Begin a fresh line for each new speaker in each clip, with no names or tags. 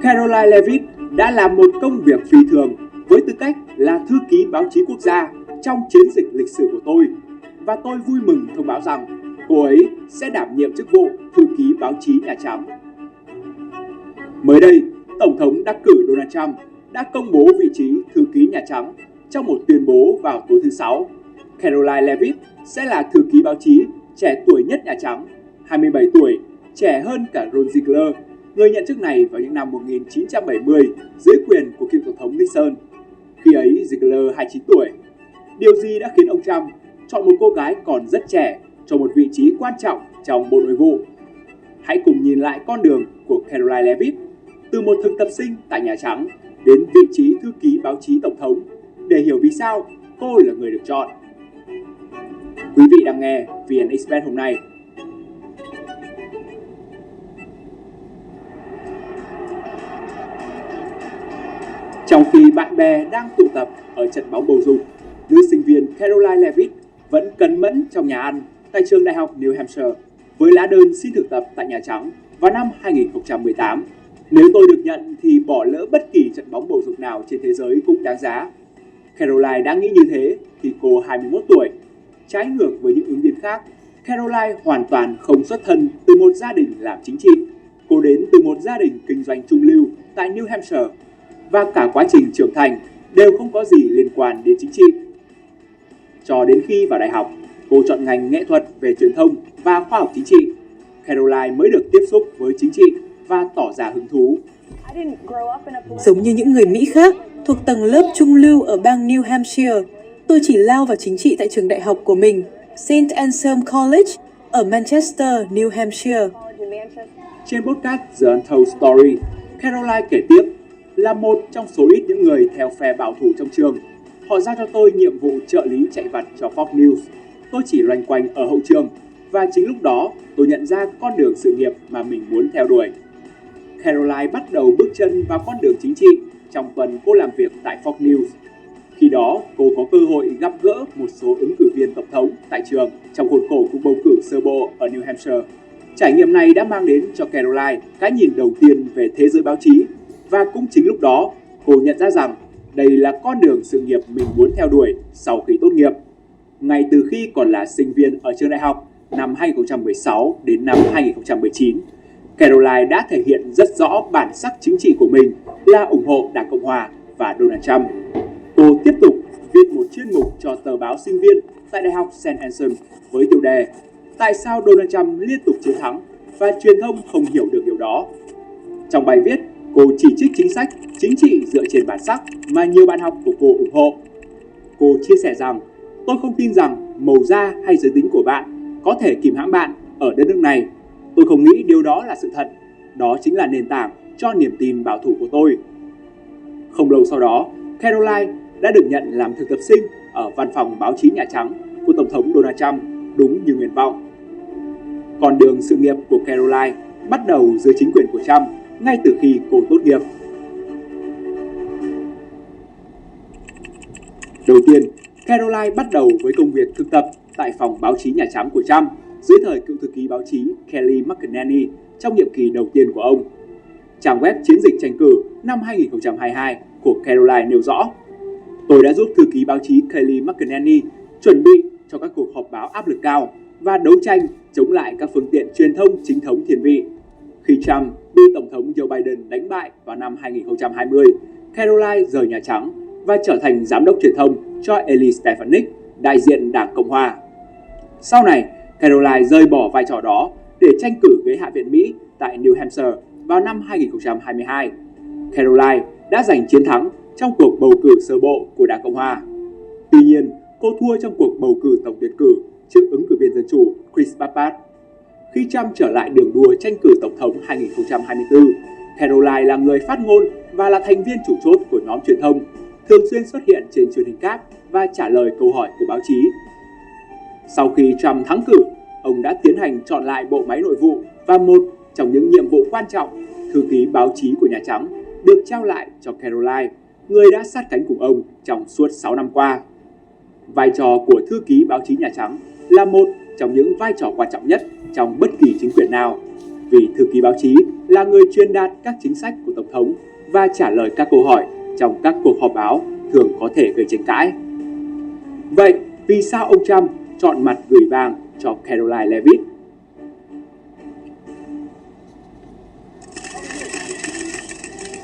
Caroline Leavitt đã làm một công việc phi thường với tư cách là thư ký báo chí quốc gia trong chiến dịch lịch sử của tôi, và tôi vui mừng thông báo rằng cô ấy sẽ đảm nhiệm chức vụ thư ký báo chí Nhà Trắng. Mới đây, Tổng thống đắc cử Donald Trump đã công bố vị trí thư ký Nhà Trắng trong một tuyên bố vào tối thứ Sáu. Caroline Leavitt sẽ là thư ký báo chí trẻ tuổi nhất Nhà Trắng, 27 tuổi, trẻ hơn cả Ron Ziegler, người nhận chức này vào những năm 1970 dưới quyền của cựu Tổng thống Nixon. Khi ấy, Ziegler 29 tuổi. Điều gì đã khiến ông Trump chọn một cô gái còn rất trẻ cho một vị trí quan trọng trong Bộ Nội vụ? Hãy cùng nhìn lại con đường của Caroline Leavitt từ một thực tập sinh tại Nhà Trắng đến vị trí thư ký báo chí Tổng thống để hiểu vì sao cô là người được chọn. Quý vị đang nghe VN Express hôm nay. Trong khi bạn bè đang tụ tập ở trận bóng bầu dục, nữ sinh viên Caroline Leavitt vẫn cẩn mẫn trong nhà ăn tại trường đại học New Hampshire với lá đơn xin thực tập tại Nhà Trắng vào năm 2018. Nếu tôi được nhận thì bỏ lỡ bất kỳ trận bóng bầu dục nào trên thế giới cũng đáng giá. Caroline đã nghĩ như thế khi cô 21 tuổi. Trái ngược với những ứng viên khác, Caroline hoàn toàn không xuất thân từ một gia đình làm chính trị. Cô đến từ một gia đình kinh doanh trung lưu tại New Hampshire, và cả quá trình trưởng thành đều không có gì liên quan đến chính trị. Cho đến khi vào đại học, cô chọn ngành nghệ thuật về truyền thông và khoa học chính trị. Caroline mới được tiếp xúc với chính trị và tỏ ra hứng thú.
Giống như những người Mỹ khác thuộc tầng lớp trung lưu ở bang New Hampshire, tôi chỉ lao vào chính trị tại trường đại học của mình, St. Anselm College ở Manchester, New Hampshire.
Trên podcast The Untold Story, Caroline kể tiếp, là một trong số ít những người theo phe bảo thủ trong trường. Họ giao cho tôi nhiệm vụ trợ lý chạy vặt cho Fox News. Tôi chỉ loanh quanh ở hậu trường, và chính lúc đó tôi nhận ra con đường sự nghiệp mà mình muốn theo đuổi. Caroline bắt đầu bước chân vào con đường chính trị trong tuần cô làm việc tại Fox News. Khi đó, cô có cơ hội gặp gỡ một số ứng cử viên tổng thống tại trường trong khuôn khổ cuộc bầu cử sơ bộ ở New Hampshire. Trải nghiệm này đã mang đến cho Caroline cái nhìn đầu tiên về thế giới báo chí, và cũng chính lúc đó cô nhận ra rằng đây là con đường sự nghiệp mình muốn theo đuổi sau khi tốt nghiệp. Ngay từ khi còn là sinh viên ở trường đại học năm 2016 đến năm 2019, Caroline đã thể hiện rất rõ bản sắc chính trị của mình là ủng hộ Đảng Cộng Hòa và Donald Trump. Cô tiếp tục viết một chuyên mục cho tờ báo sinh viên tại Đại học St. Anselm với tiêu đề "Tại sao Donald Trump liên tục chiến thắng và truyền thông không hiểu được điều đó?". Trong bài viết, cô chỉ trích chính sách chính trị dựa trên bản sắc mà nhiều bạn học của cô ủng hộ. Cô chia sẻ rằng, tôi không tin rằng màu da hay giới tính của bạn có thể kìm hãm bạn ở đất nước này. Tôi không nghĩ điều đó là sự thật. Đó chính là nền tảng cho niềm tin bảo thủ của tôi. Không lâu sau đó, Caroline đã được nhận làm thực tập sinh ở văn phòng báo chí Nhà Trắng của Tổng thống Donald Trump, đúng như nguyện vọng. Con đường sự nghiệp của Caroline bắt đầu dưới chính quyền của Trump ngay từ khi cô tốt nghiệp. Đầu tiên, Caroline bắt đầu với công việc thực tập tại phòng báo chí Nhà Trắng của Trump dưới thời cựu thư ký báo chí Kelly McEnany trong nhiệm kỳ đầu tiên của ông. Trang web chiến dịch tranh cử năm 2022 của Caroline nêu rõ: tôi đã giúp thư ký báo chí Kelly McEnany chuẩn bị cho các cuộc họp báo áp lực cao và đấu tranh chống lại các phương tiện truyền thông chính thống thiên vị. Khi Trump bị Tổng thống Joe Biden đánh bại vào năm 2020, Caroline rời Nhà Trắng và trở thành giám đốc truyền thông cho Elise Stefanik, đại diện Đảng Cộng Hòa. Sau này, Caroline rời bỏ vai trò đó để tranh cử ghế Hạ viện Mỹ tại New Hampshire vào năm 2022. Caroline đã giành chiến thắng trong cuộc bầu cử sơ bộ của Đảng Cộng Hòa. Tuy nhiên, cô thua trong cuộc bầu cử tổng tuyển cử trước ứng cử viên Dân Chủ Chris Pappas. Khi Trump trở lại đường đua tranh cử Tổng thống 2024, Caroline là người phát ngôn và là thành viên chủ chốt của nhóm truyền thông, thường xuyên xuất hiện trên truyền hình cáp và trả lời câu hỏi của báo chí. Sau khi Trump thắng cử, ông đã tiến hành chọn lại bộ máy nội vụ, và một trong những nhiệm vụ quan trọng, thư ký báo chí của Nhà Trắng, được trao lại cho Caroline, người đã sát cánh cùng ông trong suốt 6 năm qua. Vai trò của thư ký báo chí Nhà Trắng là một trong những vai trò quan trọng nhất trong bất kỳ chính quyền nào, vì thư ký báo chí là người truyền đạt các chính sách của Tổng thống và trả lời các câu hỏi trong các cuộc họp báo thường có thể gây tranh cãi. Vậy, vì sao ông Trump chọn mặt gửi vàng cho Karoline Leavitt?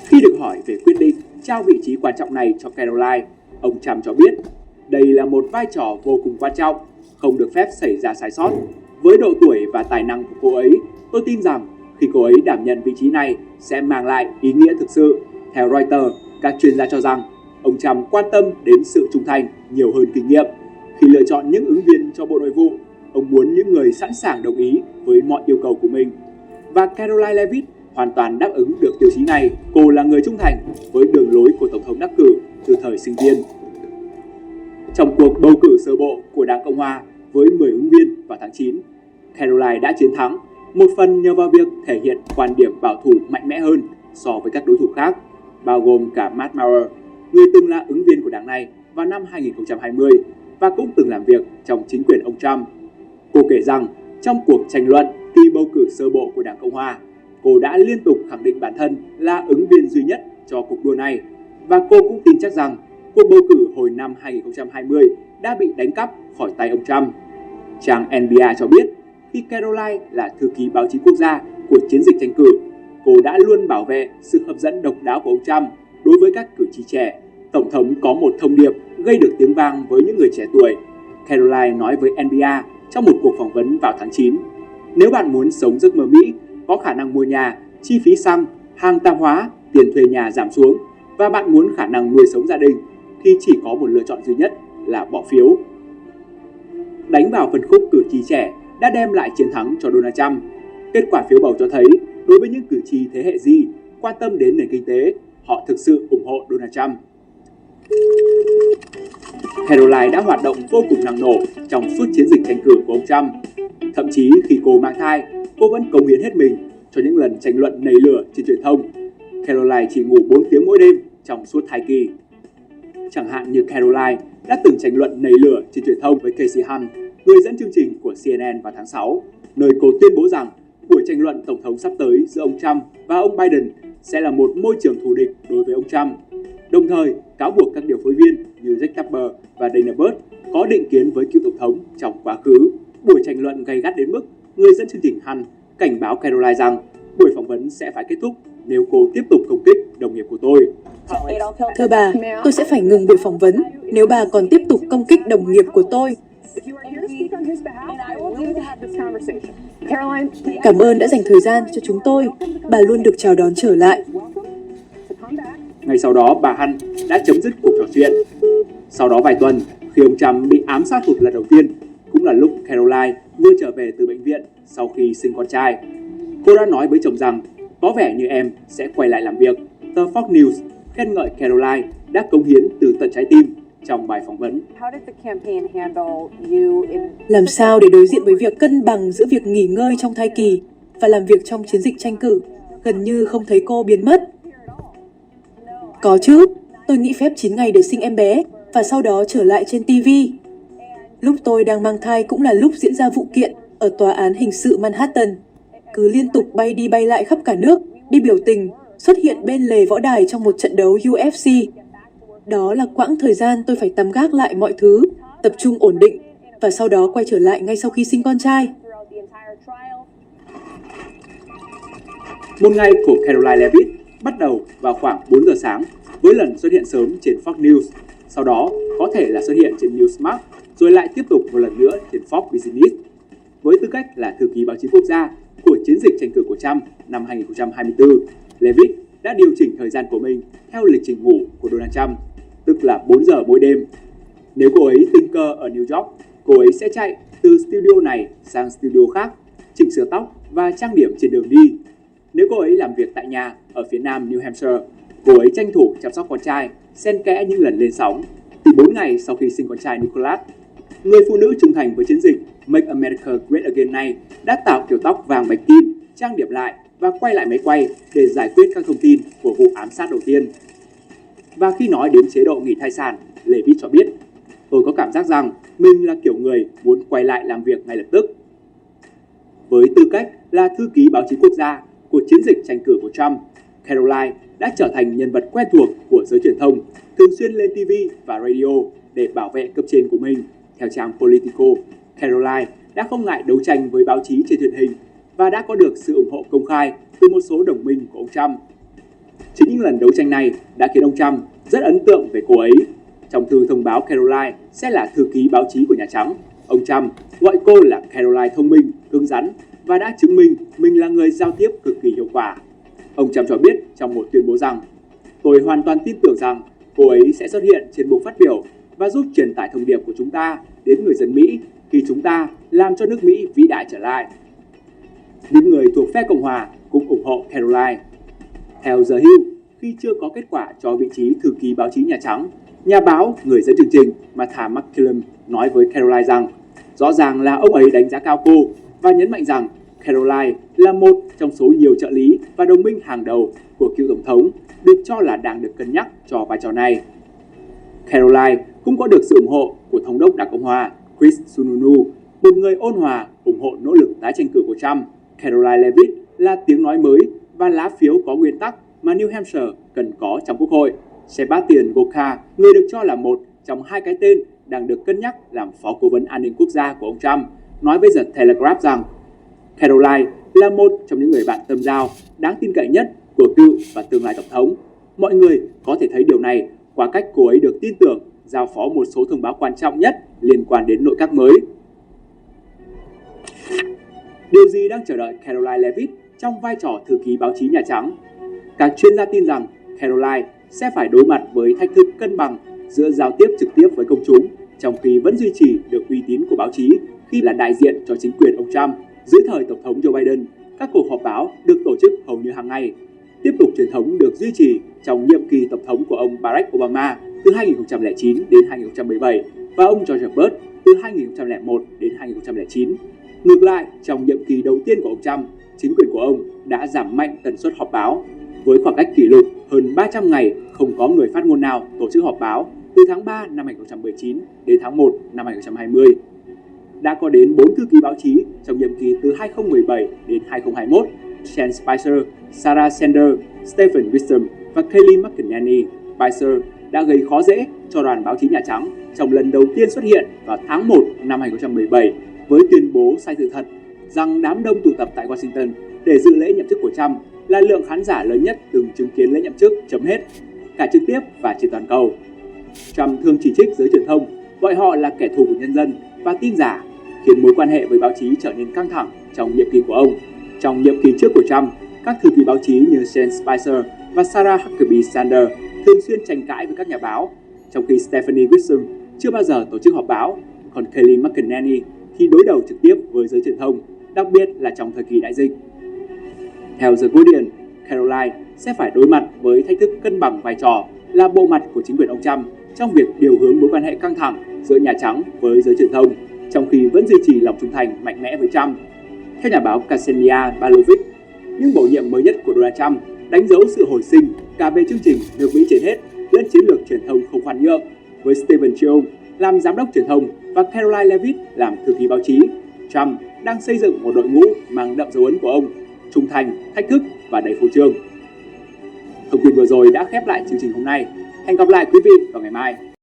Khi được hỏi về quyết định trao vị trí quan trọng này cho Karoline, ông Trump cho biết đây là một vai trò vô cùng quan trọng, không được phép xảy ra sai sót. Với độ tuổi và tài năng của cô ấy, tôi tin rằng khi cô ấy đảm nhận vị trí này sẽ mang lại ý nghĩa thực sự. Theo Reuters, các chuyên gia cho rằng ông Trump quan tâm đến sự trung thành nhiều hơn kinh nghiệm. Khi lựa chọn những ứng viên cho Bộ Nội vụ, ông muốn những người sẵn sàng đồng ý với mọi yêu cầu của mình. Và Karoline Leavitt hoàn toàn đáp ứng được tiêu chí này. Cô là người trung thành với đường lối của Tổng thống đắc cử từ thời sinh viên. Trong cuộc bầu cử sơ bộ của Đảng Cộng Hòa với 10 ứng viên vào tháng 9, Karoline đã chiến thắng, một phần nhờ vào việc thể hiện quan điểm bảo thủ mạnh mẽ hơn so với các đối thủ khác, bao gồm cả Matt Lauer, người từng là ứng viên của đảng này vào năm 2020 và cũng từng làm việc trong chính quyền ông Trump. Cô kể rằng trong cuộc tranh luận kỳ bầu cử sơ bộ của Đảng Cộng Hòa, cô đã liên tục khẳng định bản thân là ứng viên duy nhất cho cuộc đua này và cô cũng tin chắc rằng cuộc bầu cử hồi năm 2020 đã bị đánh cắp khỏi tay ông Trump. Trang NBA cho biết khi Karoline là thư ký báo chí quốc gia của chiến dịch tranh cử, cô đã luôn bảo vệ sự hấp dẫn độc đáo của ông Trump đối với các cử tri trẻ. Tổng thống có một thông điệp gây được tiếng vang với những người trẻ tuổi. Karoline nói với NBA trong một cuộc phỏng vấn vào tháng 9. Nếu bạn muốn sống giấc mơ Mỹ, có khả năng mua nhà, chi phí xăng, hàng tạp hóa, tiền thuê nhà giảm xuống và bạn muốn khả năng nuôi sống gia đình, thì chỉ có một lựa chọn duy nhất là bỏ phiếu. Đánh vào phân khúc cử tri trẻ đã đem lại chiến thắng cho Donald Trump. Kết quả phiếu bầu cho thấy đối với những cử tri thế hệ Z quan tâm đến nền kinh tế, họ thực sự ủng hộ Donald Trump. Karoline đã hoạt động vô cùng năng nổ trong suốt chiến dịch tranh cử của ông Trump. Thậm chí khi cô mang thai, cô vẫn cống hiến hết mình cho những lần tranh luận nảy lửa trên truyền thông. Karoline chỉ ngủ 4 tiếng mỗi đêm trong suốt thai kỳ. Chẳng hạn như Karoline đã từng tranh luận nảy lửa trên truyền thông với Casey Hunt, người dẫn chương trình của CNN vào tháng 6, nơi cô tuyên bố rằng buổi tranh luận tổng thống sắp tới giữa ông Trump và ông Biden sẽ là một môi trường thù địch đối với ông Trump. Đồng thời, cáo buộc các điều phối viên như Jake Tapper và Dana Burt có định kiến với cựu tổng thống trong quá khứ. Buổi tranh luận gay gắt đến mức người dẫn chương trình Hunt cảnh báo Karoline rằng buổi phỏng vấn sẽ phải kết thúc nếu cô tiếp tục công kích đồng nghiệp của tôi.
Thưa bà, tôi sẽ phải ngừng buổi phỏng vấn nếu bà còn tiếp tục công kích đồng nghiệp của tôi. Cảm ơn đã dành thời gian cho chúng tôi. Bà luôn được chào đón trở lại.
Ngay sau đó, bà Hunt đã chấm dứt cuộc trò chuyện. Sau đó vài tuần, khi ông Trump bị ám sát hụt lần đầu tiên, cũng là lúc Karoline vừa trở về từ bệnh viện sau khi sinh con trai. Cô đã nói với chồng rằng có vẻ như em sẽ quay lại làm việc. Tờ Fox News khen ngợi Karoline đã cống hiến từ tận trái tim trong bài phỏng vấn.
Làm sao để đối diện với việc cân bằng giữa việc nghỉ ngơi trong thai kỳ và làm việc trong chiến dịch tranh cử? Gần như không thấy cô biến mất. Có chứ, tôi nghỉ phép 9 ngày để sinh em bé và sau đó trở lại trên TV. Lúc tôi đang mang thai cũng là lúc diễn ra vụ kiện ở tòa án hình sự Manhattan. Cứ liên tục bay đi bay lại khắp cả nước, đi biểu tình, xuất hiện bên lề võ đài trong một trận đấu UFC. Đó là quãng thời gian tôi phải tạm gác lại mọi thứ, tập trung ổn định và sau đó quay trở lại ngay sau khi sinh con trai.
Một ngày của Karoline Leavitt bắt đầu vào khoảng 4 giờ sáng với lần xuất hiện sớm trên Fox News, sau đó có thể là xuất hiện trên Newsmax, rồi lại tiếp tục một lần nữa trên Fox Business. Với tư cách là thư ký báo chí quốc gia của chiến dịch tranh cử của Trump năm 2024, Leavitt đã điều chỉnh thời gian của mình theo lịch trình ngủ của Donald Trump, tức là 4 giờ mỗi đêm. Nếu cô ấy tình cờ ở New York, cô ấy sẽ chạy từ studio này sang studio khác, chỉnh sửa tóc và trang điểm trên đường đi. Nếu cô ấy làm việc tại nhà ở phía nam New Hampshire, cô ấy tranh thủ chăm sóc con trai, xen kẽ những lần lên sóng. Thì 4 ngày sau khi sinh con trai Nicholas, người phụ nữ trung thành với chiến dịch Make America Great Again này đã tạo kiểu tóc vàng bạch kim, trang điểm lại và quay lại máy quay để giải quyết các thông tin của vụ ám sát đầu tiên. Và khi nói đến chế độ nghỉ thai sản, Leavitt cho biết, tôi có cảm giác rằng mình là kiểu người muốn quay lại làm việc ngay lập tức. Với tư cách là thư ký báo chí quốc gia của chiến dịch tranh cử của Trump, Caroline đã trở thành nhân vật quen thuộc của giới truyền thông, thường xuyên lên TV và radio để bảo vệ cấp trên của mình. Theo trang Politico, Caroline đã không ngại đấu tranh với báo chí trên truyền hình và đã có được sự ủng hộ công khai từ một số đồng minh của ông Trump. Chính những lần đấu tranh này đã khiến ông Trump rất ấn tượng về cô ấy. Trong thư thông báo Caroline sẽ là thư ký báo chí của Nhà Trắng, ông Trump gọi cô là Caroline thông minh, cứng rắn và đã chứng minh mình là người giao tiếp cực kỳ hiệu quả. Ông Trump cho biết trong một tuyên bố rằng, tôi hoàn toàn tin tưởng rằng cô ấy sẽ xuất hiện trên bục phát biểu và giúp truyền tải thông điệp của chúng ta đến người dân Mỹ khi chúng ta làm cho nước Mỹ vĩ đại trở lại. Những người thuộc phe Cộng hòa cũng ủng hộ Caroline. Theo The Hill, khi chưa có kết quả cho vị trí thư ký báo chí Nhà Trắng, nhà báo, người dẫn chương trình Martha MacCallum nói với Caroline rằng rõ ràng là ông ấy đánh giá cao cô và nhấn mạnh rằng Caroline là một trong số nhiều trợ lý và đồng minh hàng đầu của cựu tổng thống được cho là đang được cân nhắc cho vai trò này. Caroline cũng có được sự ủng hộ của thống đốc Đảng Cộng hòa Chris Sununu, một người ôn hòa ủng hộ nỗ lực tái tranh cử của Trump. Caroline Leavitt là tiếng nói mới và lá phiếu có nguyên tắc mà New Hampshire cần có trong Quốc hội. Sebastian Gorka, người được cho là một trong hai cái tên đang được cân nhắc làm phó cố vấn an ninh quốc gia của ông Trump, nói với The Telegraph rằng Caroline là một trong những người bạn tâm giao đáng tin cậy nhất của cựu và tương lai tổng thống. Mọi người có thể thấy điều này qua cách cô ấy được tin tưởng giao phó một số thông báo quan trọng nhất liên quan đến nội các mới. Điều gì đang chờ đợi Caroline Leavitt trong vai trò thư ký báo chí Nhà Trắng? Các chuyên gia tin rằng Caroline sẽ phải đối mặt với thách thức cân bằng giữa giao tiếp trực tiếp với công chúng, trong khi vẫn duy trì được uy tín của báo chí khi là đại diện cho chính quyền ông Trump. Dưới thời Tổng thống Joe Biden, các cuộc họp báo được tổ chức hầu như hàng ngày. Tiếp tục truyền thống được duy trì trong nhiệm kỳ Tổng thống của ông Barack Obama từ 2009 đến 2017 và ông George Bush từ 2001 đến 2009. Ngược lại, trong nhiệm kỳ đầu tiên của ông Trump, chính quyền của ông đã giảm mạnh tần suất họp báo, với khoảng cách kỷ lục hơn 300 ngày không có người phát ngôn nào tổ chức họp báo từ tháng 3 năm 2019 đến tháng 1 năm 2020. Đã có đến 4 thư ký báo chí trong nhiệm kỳ từ 2017 đến 2021, Sean Spicer, Sarah Sanders, Stephen Wisham và Kayleigh McEnany. Spicer đã gây khó dễ cho đoàn báo chí Nhà Trắng trong lần đầu tiên xuất hiện vào tháng 1 năm 2017 với tuyên bố sai sự thật rằng đám đông tụ tập tại Washington để dự lễ nhậm chức của Trump là lượng khán giả lớn nhất từng chứng kiến lễ nhậm chức chấm hết, cả trực tiếp và trên toàn cầu. Trump thường chỉ trích giới truyền thông, gọi họ là kẻ thù của nhân dân và tin giả, khiến mối quan hệ với báo chí trở nên căng thẳng trong nhiệm kỳ của ông. Trong nhiệm kỳ trước của Trump, các thư ký báo chí như Sean Spicer và Sarah Huckabee Sanders thường xuyên tranh cãi với các nhà báo, trong khi Stephanie Wisham chưa bao giờ tổ chức họp báo, còn Kayleigh McEnany thì đối đầu trực tiếp với giới truyền thông, đặc biệt là trong thời kỳ đại dịch. Theo The Guardian, Caroline sẽ phải đối mặt với thách thức cân bằng vai trò là bộ mặt của chính quyền ông Trump trong việc điều hướng mối quan hệ căng thẳng giữa Nhà Trắng với giới truyền thông, trong khi vẫn duy trì lòng trung thành mạnh mẽ với Trump. Theo nhà báo Ksenia Balovic, những bổ nhiệm mới nhất của Donald Trump đánh dấu sự hồi sinh cả về chương trình nước Mỹ trên hết lẫn chiến lược truyền thông không khoan nhượng, với Stephen Cheung làm giám đốc truyền thông và Caroline Leavitt làm thư ký báo chí. Trump đang xây dựng một đội ngũ mang đậm dấu ấn của ông, trung thành, thách thức và đầy phô trương. Thông tin vừa rồi đã khép lại chương trình hôm nay. Hẹn gặp lại quý vị vào ngày mai.